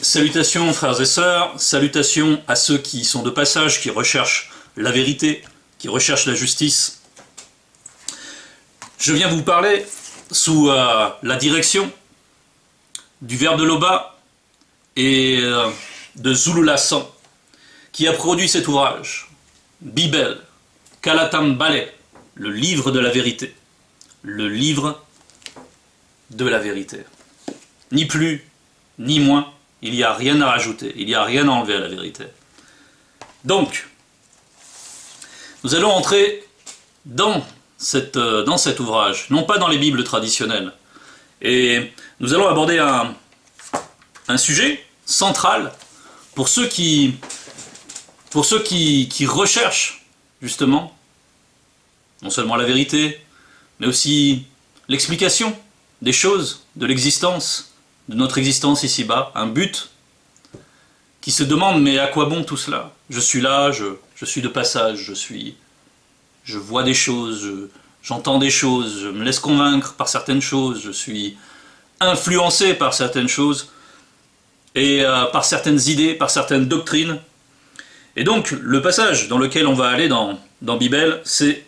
Salutations frères et sœurs, salutations à ceux qui sont de passage, qui recherchent la vérité, qui recherchent la justice. Je viens vous parler sous la direction du Verbe de Loba et de Zululasan, qui a produit cet ouvrage, Bibel, Kalatam Bale, le livre de la vérité. Le livre de la vérité. Ni plus, ni moins, il n'y a rien à rajouter, il n'y a rien à enlever à la vérité. Donc, nous allons entrer dans cet ouvrage, non pas dans les Bibles traditionnelles. Et nous allons aborder un sujet central pour ceux qui recherchent, justement, non seulement la vérité, mais aussi l'explication des choses, de l'existence, de notre existence ici-bas, un but qui se demande mais à quoi bon tout cela? Je suis là, je suis de passage, je vois des choses, j'entends des choses, je me laisse convaincre par certaines choses, je suis influencé par certaines choses, et par certaines idées, par certaines doctrines. Et donc le passage dans lequel on va aller dans Bibel, c'est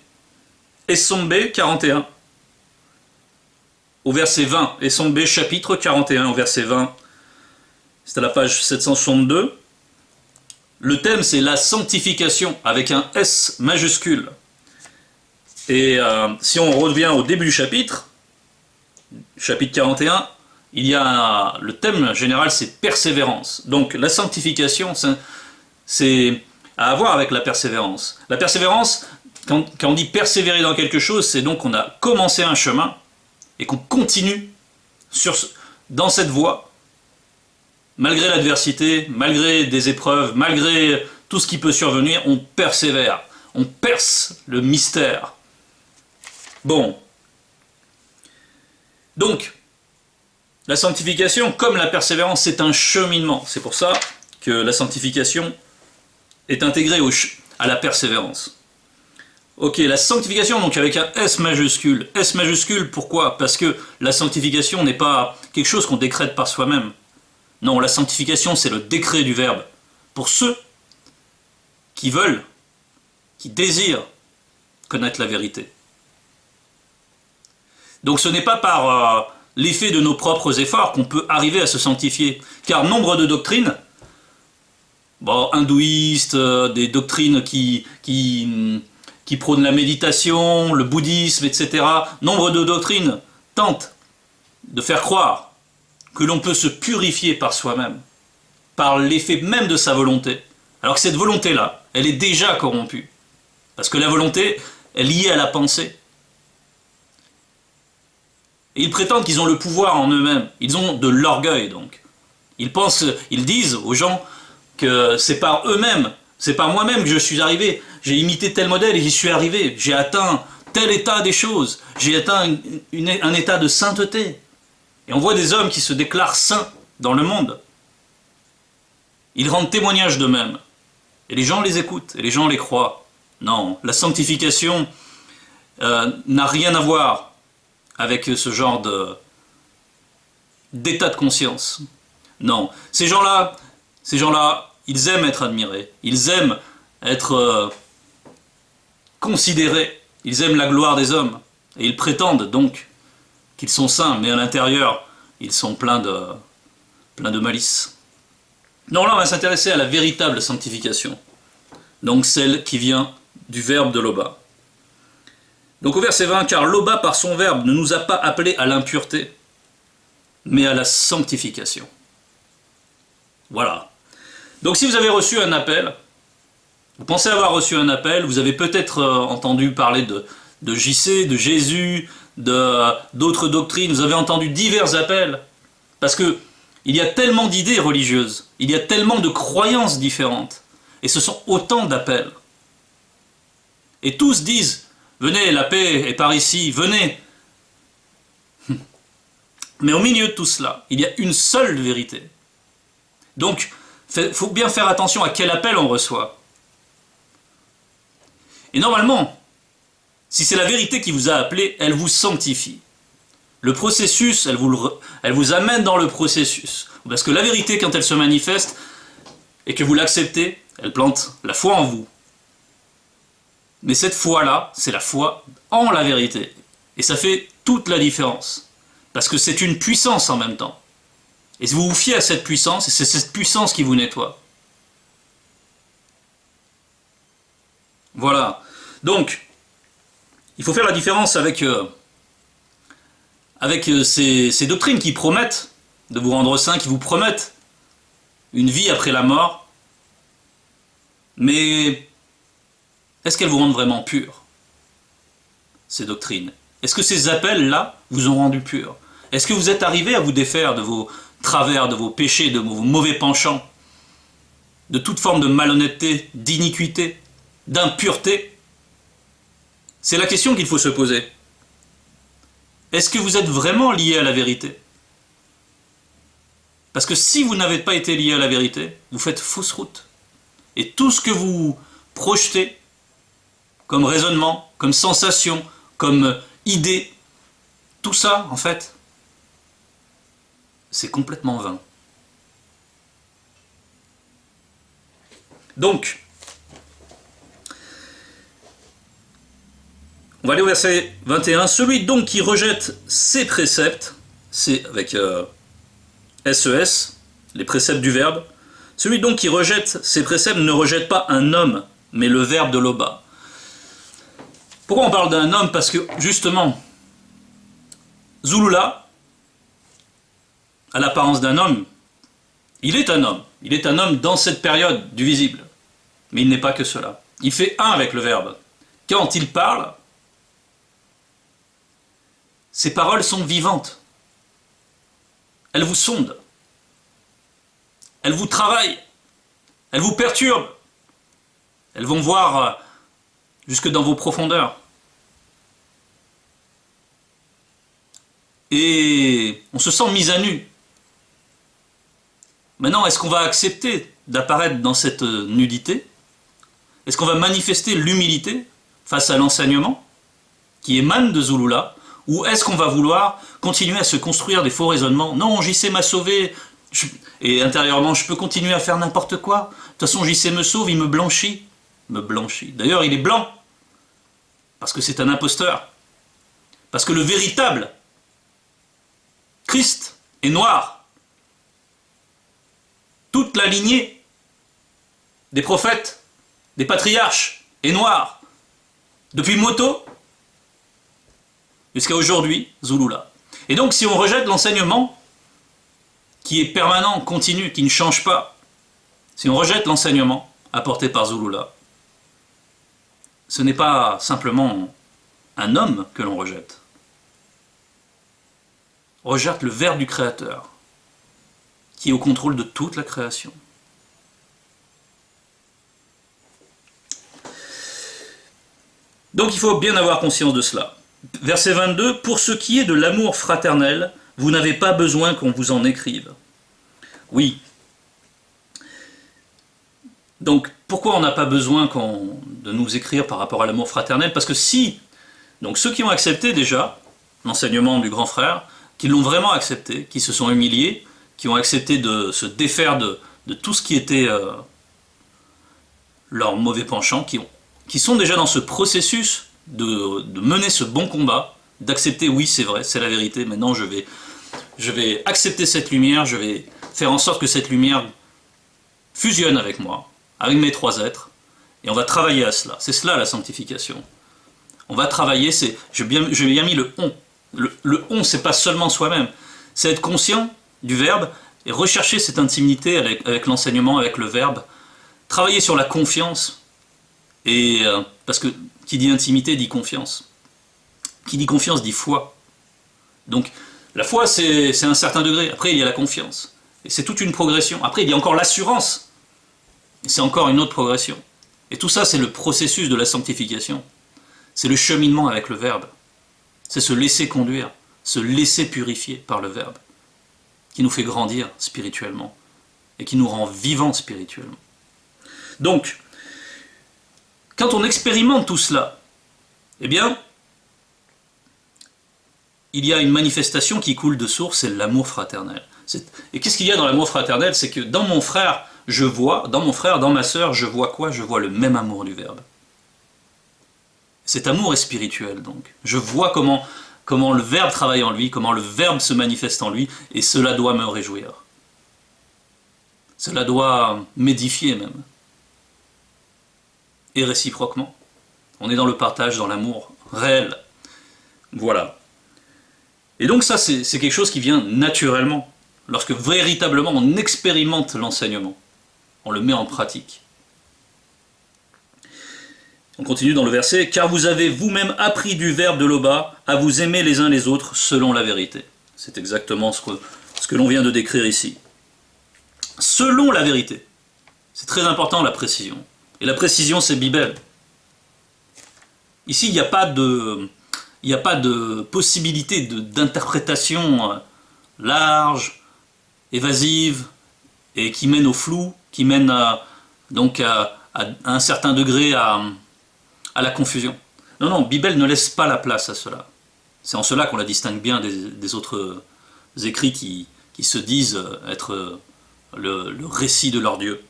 Esombe 41. Au verset 20, Esombe chapitre 41, au verset 20, c'est à la page 762. Le thème c'est la sanctification, avec un S majuscule. Et si on revient au début du chapitre 41, il y a le thème général c'est persévérance. Donc la sanctification, c'est à voir avec la persévérance. La persévérance, quand on dit persévérer dans quelque chose, c'est donc qu'on a commencé un chemin, et qu'on continue dans cette voie, malgré l'adversité, malgré des épreuves, malgré tout ce qui peut survenir, on persévère, on perce le mystère. Bon. Donc, la sanctification, comme la persévérance, c'est un cheminement. C'est pour ça que la sanctification est intégrée à la persévérance. Ok, la sanctification, donc avec un S majuscule. S majuscule, pourquoi? Parce que la sanctification n'est pas quelque chose qu'on décrète par soi-même. Non, la sanctification, c'est le décret du Verbe. Pour ceux qui veulent, qui désirent connaître la vérité. Donc ce n'est pas par l'effet de nos propres efforts qu'on peut arriver à se sanctifier. Car nombre de doctrines, hindouistes, des doctrines qui prônent la méditation, le bouddhisme, etc. Nombre de doctrines tentent de faire croire que l'on peut se purifier par soi-même, par l'effet même de sa volonté. Alors que cette volonté-là, elle est déjà corrompue. Parce que la volonté est liée à la pensée. Et ils prétendent qu'ils ont le pouvoir en eux-mêmes. Ils ont de l'orgueil, donc. Ils disent aux gens que c'est par eux-mêmes, c'est par moi-même que je suis arrivé. J'ai imité tel modèle et j'y suis arrivé. J'ai atteint tel état des choses. J'ai atteint un état de sainteté. Et on voit des hommes qui se déclarent saints dans le monde. Ils rendent témoignage d'eux-mêmes. Et les gens les écoutent, et les gens les croient. Non, la sanctification n'a rien à voir avec ce genre d'état de conscience. Non, ces gens-là, ils aiment être admirés. Ils aiment être considérés, ils aiment la gloire des hommes, et ils prétendent donc qu'ils sont saints, mais à l'intérieur, ils sont pleins de malice. Non, là on va s'intéresser à la véritable sanctification, donc celle qui vient du Verbe de Loba. Donc au verset 20, car Loba par son Verbe ne nous a pas appelés à l'impureté, mais à la sanctification. Voilà. Donc si vous avez reçu un appel, vous pensez avoir reçu un appel, vous avez peut-être entendu parler de JC, de Jésus, d'autres doctrines, vous avez entendu divers appels, parce que il y a tellement d'idées religieuses, il y a tellement de croyances différentes, et ce sont autant d'appels. Et tous disent, venez, la paix est par ici, venez. Mais au milieu de tout cela, il y a une seule vérité. Donc, il faut bien faire attention à quel appel on reçoit. Et normalement, si c'est la vérité qui vous a appelé, elle vous sanctifie. Le processus, elle vous amène dans le processus. Parce que la vérité, quand elle se manifeste, et que vous l'acceptez, elle plante la foi en vous. Mais cette foi-là, c'est la foi en la vérité. Et ça fait toute la différence. Parce que c'est une puissance en même temps. Et si vous vous fiez à cette puissance, et c'est cette puissance qui vous nettoie. Voilà. Donc, il faut faire la différence avec ces doctrines qui promettent de vous rendre saint, qui vous promettent une vie après la mort. Mais est-ce qu'elles vous rendent vraiment pur, ces doctrines? Est-ce que ces appels-là vous ont rendu pur? Est-ce que vous êtes arrivé à vous défaire de vos travers, de vos péchés, de vos mauvais penchants, de toute forme de malhonnêteté, d'iniquité, d'impureté? C'est la question qu'il faut se poser. Est-ce que vous êtes vraiment lié à la vérité? Parce que si vous n'avez pas été lié à la vérité, vous faites fausse route. Et tout ce que vous projetez comme raisonnement, comme sensation, comme idée, tout ça, en fait, c'est complètement vain. Donc, on va aller au verset 21. Celui donc qui rejette ses préceptes, c'est avec SES, les préceptes du Verbe. Celui donc qui rejette ses préceptes ne rejette pas un homme, mais le Verbe de l'Oba. Pourquoi on parle d'un homme? Parce que, justement, Zulula, à l'apparence d'un homme, il est un homme. Il est un homme dans cette période du visible. Mais il n'est pas que cela. Il fait un avec le Verbe. Quand il parle, ses paroles sont vivantes. Elles vous sondent. Elles vous travaillent. Elles vous perturbent. Elles vont voir jusque dans vos profondeurs. Et on se sent mis à nu. Maintenant, est-ce qu'on va accepter d'apparaître dans cette nudité? Est-ce qu'on va manifester l'humilité face à l'enseignement qui émane de Zulula? Ou est-ce qu'on va vouloir continuer à se construire des faux raisonnements? Non, JC m'a sauvé, et intérieurement, je peux continuer à faire n'importe quoi. De toute façon, JC me sauve, il me blanchit. Me blanchit. D'ailleurs, il est blanc, parce que c'est un imposteur. Parce que le véritable Christ est noir. Toute la lignée des prophètes, des patriarches est noire. Depuis Moto jusqu'à aujourd'hui, Zulula. Et donc, si on rejette l'enseignement qui est permanent, continu, qui ne change pas, si on rejette l'enseignement apporté par Zulula, ce n'est pas simplement un homme que l'on rejette. On rejette le Verbe du Créateur, qui est au contrôle de toute la création. Donc il faut bien avoir conscience de cela. Verset 22, « Pour ce qui est de l'amour fraternel, vous n'avez pas besoin qu'on vous en écrive. » Oui. Donc pourquoi on n'a pas besoin de nous écrire par rapport à l'amour fraternel? Parce que si, donc ceux qui ont accepté déjà l'enseignement du grand frère, qui l'ont vraiment accepté, qui se sont humiliés, qui ont accepté de se défaire de tout ce qui était leur mauvais penchant, qui sont déjà dans ce processus de mener ce bon combat, d'accepter, oui c'est vrai, c'est la vérité, maintenant je vais accepter cette lumière, je vais faire en sorte que cette lumière fusionne avec moi, avec mes trois êtres, et on va travailler à cela. C'est cela la sanctification. On va travailler, j'ai bien mis le on. Le on, c'est pas seulement soi-même, c'est être conscient du Verbe et rechercher cette intimité avec l'enseignement, avec le Verbe, travailler sur la confiance, et parce que qui dit intimité dit confiance. Qui dit confiance dit foi. Donc la foi c'est un certain degré, après il y a la confiance. Et c'est toute une progression. Après il y a encore l'assurance. Et c'est encore une autre progression. Et tout ça c'est le processus de la sanctification. C'est le cheminement avec le Verbe. C'est se laisser conduire, se laisser purifier par le Verbe, qui nous fait grandir spirituellement et qui nous rend vivants spirituellement. Donc, quand on expérimente tout cela, eh bien, il y a une manifestation qui coule de source, c'est l'amour fraternel. Et qu'est-ce qu'il y a dans l'amour fraternel? C'est que dans mon frère, dans ma sœur, je vois quoi? Je vois le même amour du Verbe. Cet amour est spirituel, donc. Je vois comment le Verbe travaille en lui, comment le Verbe se manifeste en lui, et cela doit me réjouir. Cela doit m'édifier même. Et réciproquement. On est dans le partage, dans l'amour réel. Voilà. Et donc ça, c'est quelque chose qui vient naturellement, lorsque véritablement on expérimente l'enseignement. On le met en pratique. On continue dans le verset, « Car vous avez vous-même appris du Verbe de l'Oba à vous aimer les uns les autres selon la vérité. » C'est exactement ce que l'on vient de décrire ici. Selon la vérité. C'est très important la précision. Et la précision, c'est Bibel. Ici, il n'y a pas de possibilité d'interprétation large, évasive, et qui mène au flou, qui mène donc à un certain degré à la confusion. Non, non, Bibel ne laisse pas la place à cela. C'est en cela qu'on la distingue bien des autres écrits qui se disent être le récit de leur Dieu.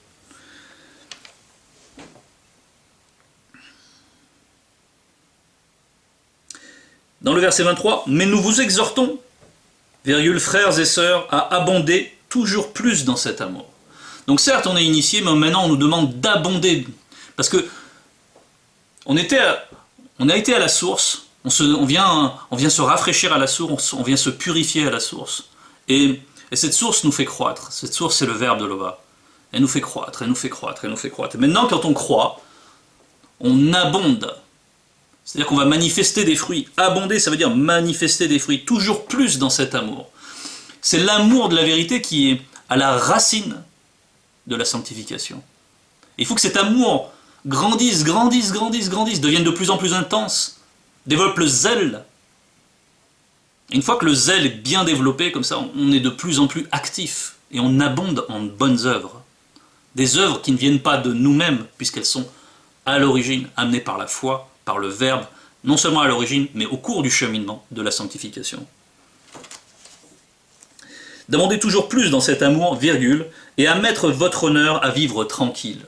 Dans le verset 23, « Mais nous vous exhortons, frères et sœurs, à abonder toujours plus dans cet amour. » Donc certes, on est initié, mais maintenant on nous demande d'abonder. Parce que on a été à la source, on vient se rafraîchir à la source, on vient se purifier à la source. Et cette source nous fait croître. Cette source, c'est le Verbe de l'Oba. Elle nous fait croître, elle nous fait croître, elle nous fait croître. Et maintenant, quand on croit, on abonde. C'est-à-dire qu'on va manifester des fruits. Abonder, ça veut dire manifester des fruits. Toujours plus dans cet amour. C'est l'amour de la vérité qui est à la racine de la sanctification. Il faut que cet amour grandisse, devienne de plus en plus intense, développe le zèle. Et une fois que le zèle est bien développé, comme ça, on est de plus en plus actif et on abonde en bonnes œuvres. Des œuvres qui ne viennent pas de nous-mêmes, puisqu'elles sont à l'origine amenées par la foi, par le Verbe, non seulement à l'origine, mais au cours du cheminement de la sanctification. D'abonder toujours plus dans cet amour, virgule, et à mettre votre honneur à vivre tranquille.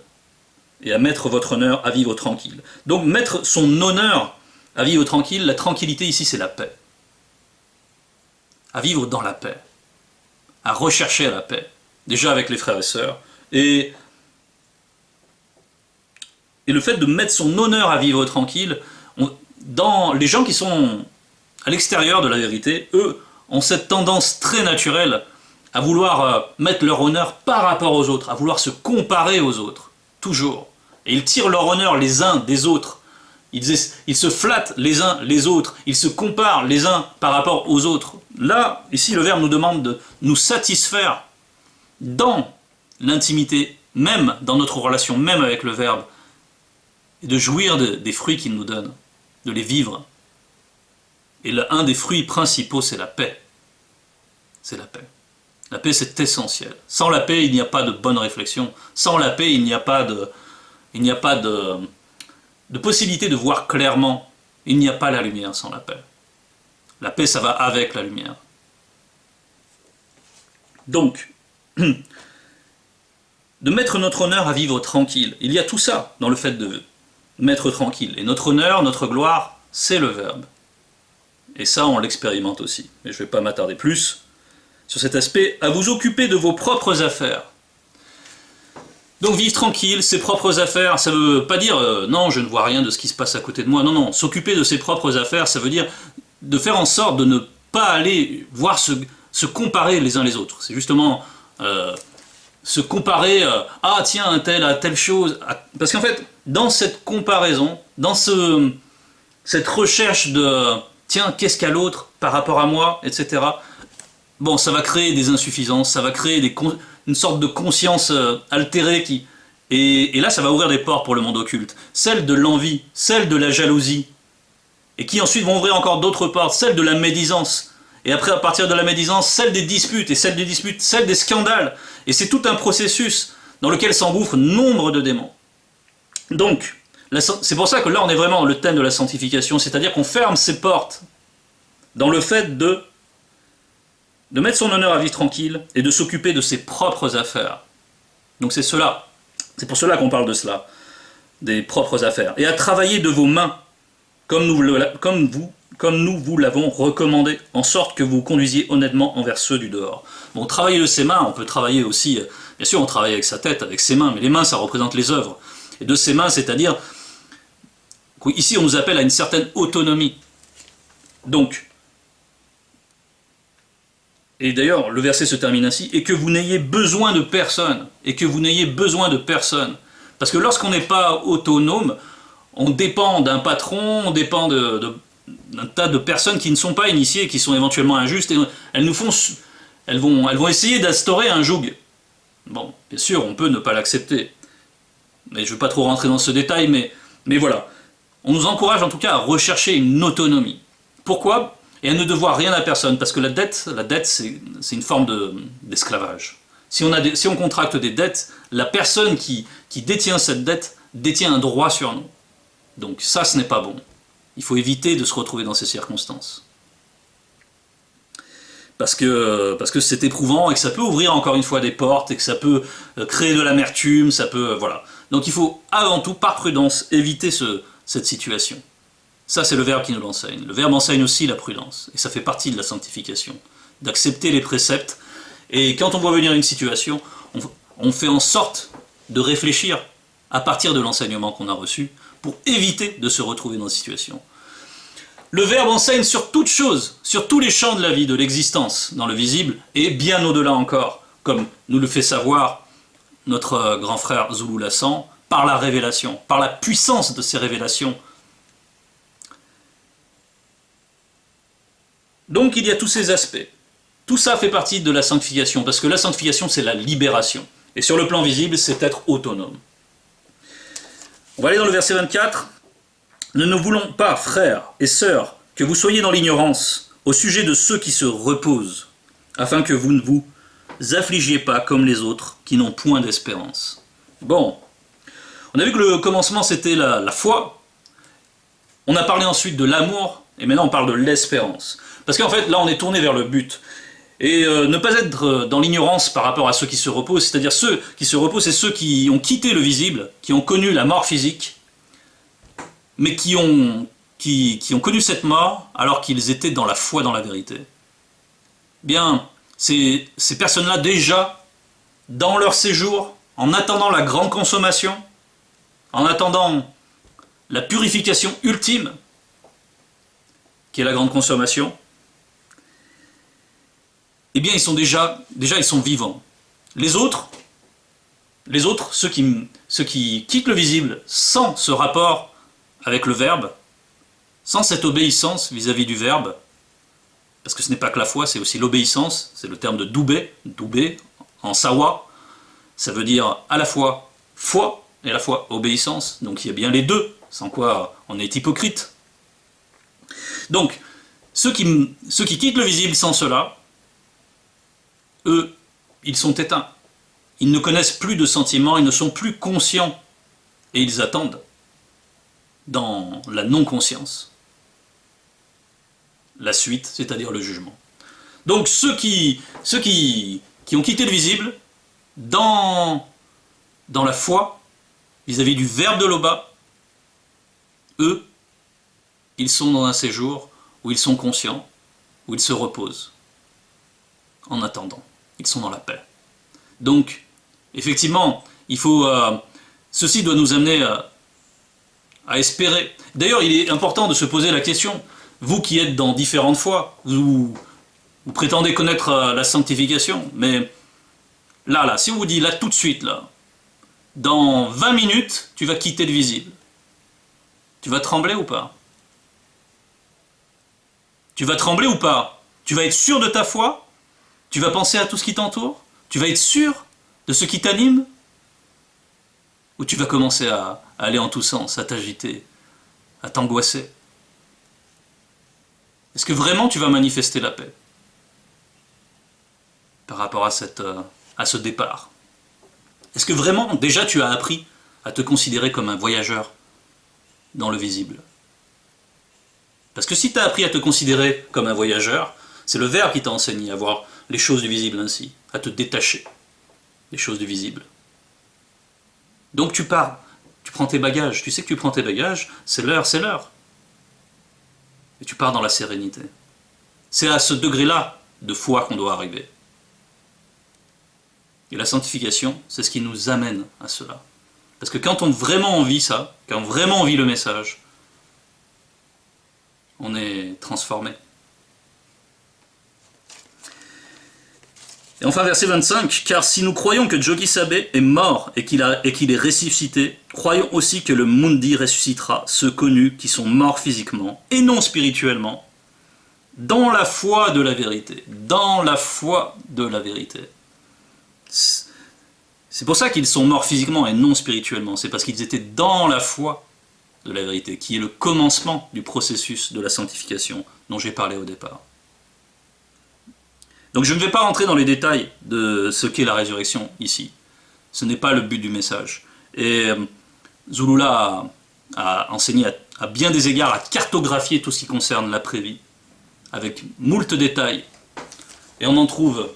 Et à mettre votre honneur à vivre tranquille. Donc mettre son honneur à vivre tranquille, la tranquillité ici c'est la paix. À vivre dans la paix. À rechercher la paix. Déjà avec les frères et sœurs. Et le fait de mettre son honneur à vivre tranquille, dans les gens qui sont à l'extérieur de la vérité, eux ont cette tendance très naturelle à vouloir mettre leur honneur par rapport aux autres, à vouloir se comparer aux autres, toujours. Et ils tirent leur honneur les uns des autres. Ils se flattent les uns les autres, ils se comparent les uns par rapport aux autres. Là, ici, le Verbe nous demande de nous satisfaire dans l'intimité, même dans notre relation, même avec le Verbe, et de jouir des fruits qu'il nous donne, de les vivre. Et un des fruits principaux, c'est la paix. C'est la paix. La paix, c'est essentiel. Sans la paix, il n'y a pas de bonne réflexion. Sans la paix, il n'y a pas de possibilité de voir clairement. Il n'y a pas la lumière sans la paix. La paix, ça va avec la lumière. Donc, de mettre notre honneur à vivre tranquille. Il y a tout ça dans le fait de mettre tranquille. Et notre honneur, notre gloire, c'est le Verbe. Et ça, on l'expérimente aussi. Mais je ne vais pas m'attarder plus sur cet aspect. À vous occuper de vos propres affaires. Donc vivre tranquille, ses propres affaires, ça ne veut pas dire non, je ne vois rien de ce qui se passe à côté de moi. Non, non, s'occuper de ses propres affaires, ça veut dire de faire en sorte de ne pas aller voir se comparer les uns les autres. C'est justement se comparer, ah tiens, un tel a telle chose. Parce qu'en fait, dans cette comparaison, dans cette recherche de tiens, qu'est-ce qu'a l'autre par rapport à moi, etc. Bon, ça va créer des insuffisances, ça va créer une sorte de conscience altérée et là, ça va ouvrir des portes pour le monde occulte. Celle de l'envie, celle de la jalousie, et qui ensuite vont ouvrir encore d'autres portes, celle de la médisance. Et après, à partir de la médisance, celle des disputes, et celle des disputes, celle des scandales. Et c'est tout un processus dans lequel s'engouffrent nombre de démons. Donc, c'est pour ça que là, on est vraiment dans le thème de la sanctification, c'est-à-dire qu'on ferme ces portes dans le fait de mettre son honneur à vivre tranquille et de s'occuper de ses propres affaires. Donc c'est cela, c'est pour cela qu'on parle de cela, des propres affaires. Et à travailler de vos mains, comme nous vous l'avons recommandé, en sorte que vous conduisiez honnêtement envers ceux du dehors. Bon, travailler de ses mains, on peut travailler aussi, bien sûr on travaille avec sa tête, avec ses mains, mais les mains ça représente les œuvres. Et de ses mains, c'est-à-dire, ici on nous appelle à une certaine autonomie. Donc, et d'ailleurs le verset se termine ainsi, et que vous n'ayez besoin de personne, et que vous n'ayez besoin de personne. Parce que lorsqu'on n'est pas autonome, on dépend d'un patron, on dépend d'un tas de personnes qui ne sont pas initiées, qui sont éventuellement injustes, et elles vont essayer d'instaurer un joug. Bon, bien sûr, on peut ne pas l'accepter. Mais je ne veux pas trop rentrer dans ce détail, mais voilà. On nous encourage en tout cas à rechercher une autonomie. Pourquoi ? Et à ne devoir rien à personne, parce que la dette c'est une forme d'esclavage. Si on contracte des dettes, la personne qui détient cette dette détient un droit sur nous. Donc ça, ce n'est pas bon. Il faut éviter de se retrouver dans ces circonstances. Parce que c'est éprouvant et que ça peut ouvrir encore une fois des portes et que ça peut créer de l'amertume, ça peut... voilà. Donc il faut avant tout, par prudence, éviter cette situation. Ça, c'est le Verbe qui nous l'enseigne. Le Verbe enseigne aussi la prudence. Et ça fait partie de la sanctification. D'accepter les préceptes. Et quand on voit venir une situation, on fait en sorte de réfléchir à partir de l'enseignement qu'on a reçu pour éviter de se retrouver dans cette situation. Le Verbe enseigne sur toute chose, sur tous les champs de la vie, de l'existence, dans le visible, et bien au-delà encore, comme nous le fait savoir notre grand frère Zoulou Lassan, par la révélation, par la puissance de ces révélations. Donc il y a tous ces aspects. Tout ça fait partie de la sanctification, parce que la sanctification c'est la libération. Et sur le plan visible, c'est être autonome. On va aller dans le verset 24. Nous ne voulons pas, frères et sœurs, que vous soyez dans l'ignorance au sujet de ceux qui se reposent, afin que vous ne vous affligiez pas comme les autres qui n'ont point d'espérance. Bon, on a vu que le commencement c'était la foi, on a parlé ensuite de l'amour, et maintenant on parle de l'espérance. Parce qu'en fait là on est tourné vers le but. Et ne pas être dans l'ignorance par rapport à ceux qui se reposent, c'est-à-dire ceux qui se reposent, c'est ceux qui ont quitté le visible, qui ont connu la mort physique, mais qui ont connu cette mort alors qu'ils étaient dans la foi, dans la vérité. Bien, ces personnes-là déjà, dans leur séjour, en attendant la grande consommation, en attendant la purification ultime, qui est la grande consommation, eh bien ils sont déjà ils sont vivants. Les autres, ceux qui quittent le visible sans ce rapport avec le Verbe, sans cette obéissance vis-à-vis du Verbe, parce que ce n'est pas que la foi, c'est aussi l'obéissance, c'est le terme de doubé en sawa, ça veut dire à la fois foi et à la fois obéissance, donc il y a bien les deux, sans quoi on est hypocrite. Donc, ceux qui quittent le visible sans cela, eux, ils sont éteints. Ils ne connaissent plus de sentiments, ils ne sont plus conscients. Et ils attendent dans la non-conscience la suite, c'est-à-dire le jugement. Donc ceux qui ont quitté le visible, dans la foi, vis-à-vis du Verbe de l'Oba, eux, ils sont dans un séjour où ils sont conscients, où ils se reposent, en attendant. Ils sont dans la paix. Donc, effectivement, ceci doit nous amener à espérer. D'ailleurs, il est important de se poser la question, vous qui êtes dans différentes foi, vous prétendez connaître la sanctification, mais là, si on vous dit là tout de suite, là, dans 20 minutes, tu vas quitter le visible, tu vas trembler ou pas? Tu vas trembler ou pas? Tu vas être sûr de ta foi? Tu vas penser à tout ce qui t'entoure? Tu vas être sûr de ce qui t'anime? Ou tu vas commencer à aller en tous sens, à t'agiter, à t'angoisser? Est-ce que vraiment tu vas manifester la paix par rapport à ce départ? Est-ce que vraiment, déjà, tu as appris à te considérer comme un voyageur dans le visible? Parce que si tu as appris à te considérer comme un voyageur, c'est le Verbe qui t'a enseigné à voir les choses du visible ainsi, à te détacher des choses du visible. Donc tu pars, tu prends tes bagages, tu sais que tu prends tes bagages, c'est l'heure, c'est l'heure. Et tu pars dans la sérénité. C'est à ce degré-là de foi qu'on doit arriver. Et la sanctification, c'est ce qui nous amène à cela. Parce que quand vraiment on vit ça, quand vraiment on vit le message, on est transformé. Et enfin, verset 25, « Car si nous croyons que Jogi Sabe est mort et qu'il est ressuscité, croyons aussi que le Mundi ressuscitera ceux connus qui sont morts physiquement et non spirituellement, dans la foi de la vérité. » Dans la foi de la vérité. C'est pour ça qu'ils sont morts physiquement et non spirituellement. C'est parce qu'ils étaient dans la foi de la vérité, qui est le commencement du processus de la sanctification dont j'ai parlé au départ. Donc je ne vais pas rentrer dans les détails de ce qu'est la résurrection ici. Ce n'est pas le but du message. Et Zulula a enseigné à bien des égards à cartographier tout ce qui concerne l'après-vie, avec moult détails. Et on trouve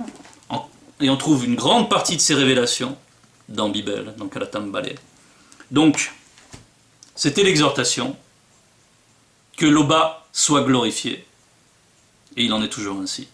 une grande partie de ces révélations dans Bible, donc à la Tambale. Donc, c'était l'exhortation que l'Oba soit glorifié. Et il en est toujours ainsi.